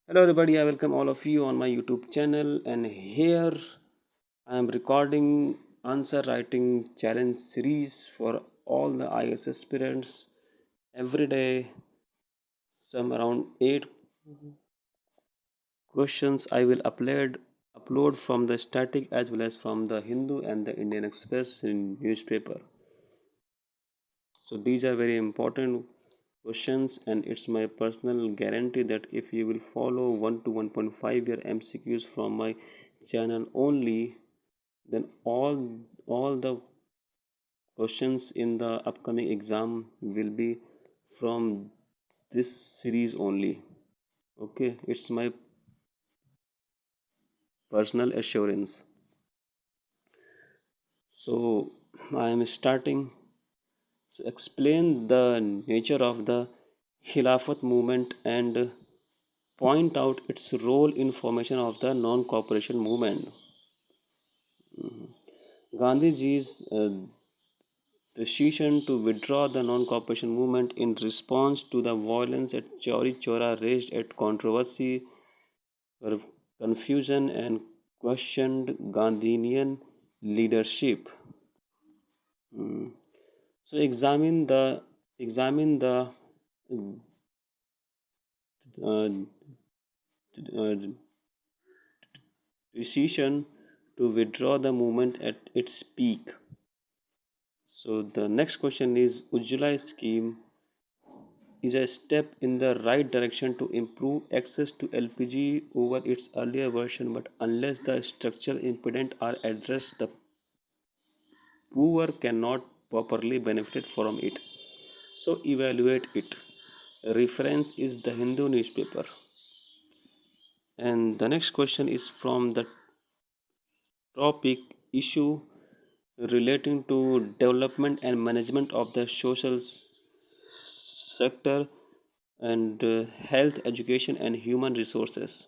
Hello everybody, I welcome all of you on my YouTube channel, and here I am recording answer writing challenge series for all the IS aspirants. Every day some around 8 questions I will upload from the static as well as from the Hindu and the Indian Express in newspaper. So these are very important questions, and it's my personal guarantee that if you will follow 1 to 1.5 year MCQs from my channel only, then all the questions in the upcoming exam will be from this series only. Okay, it's my personal assurance. So I am starting. So explain the nature of the Khilafat movement and point out its role in formation of the non-cooperation movement. Gandhiji's decision to withdraw the non-cooperation movement in response to the violence at Chauri Chora raised at controversy, confusion, and questioned Gandhian leadership. Mm. So examine the uh, uh, decision to withdraw the movement at its peak. So the next question is Ujjwala scheme is a step in the right direction to improve access to LPG over its earlier version, but unless the structural impediments are addressed, the poor cannot properly benefit from it. So evaluate it. Reference is the Hindu newspaper. And the next question is from the topic issue relating to development and management of the social sector and health, education, and human resources.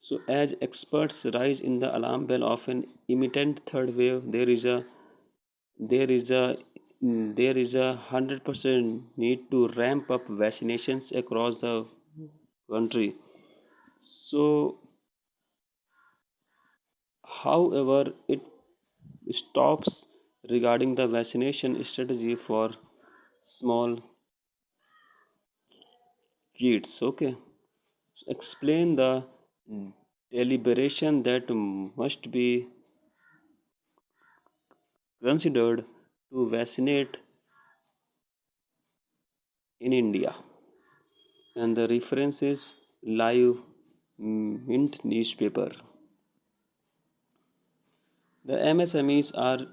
So, as experts rise in the alarm bell of an imminent third wave, there is a there is a 100% need to ramp up vaccinations across the country. So, however, it stops regarding the vaccination strategy for small kids. Okay, so explain the deliberation that must be considered to vaccinate in India. And the reference is Live Mint newspaper. The MSMEs are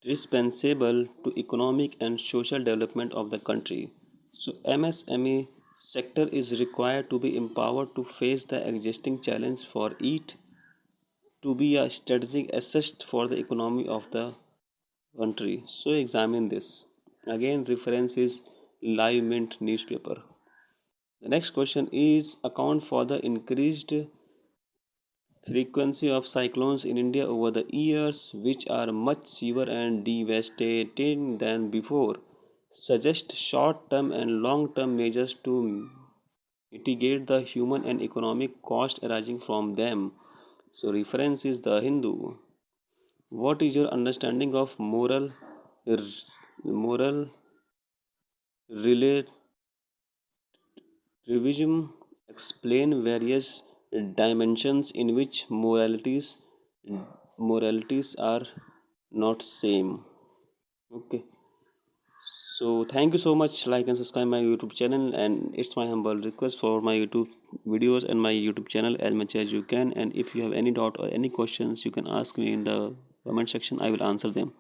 indispensable to economic and social development of the country. So MSME sector is required to be empowered to face the existing challenge for it to be a strategic asset for the economy of the country. So examine this. Again, reference is Live Mint newspaper. The next question is account for the increased frequency of cyclones in India over the years, which are much severe and devastating than before. Suggest short term and long term measures to mitigate the human and economic cost arising from them. So, reference is the Hindu. What is your understanding of moral relativism? Explain various dimensions in which moralities are not same. Okay. So thank you so much. Like and subscribe my YouTube channel, and it's my humble request for my YouTube videos and my YouTube channel as much as you can. And if you have any doubt or any questions, you can ask me in the comment section. I will answer them.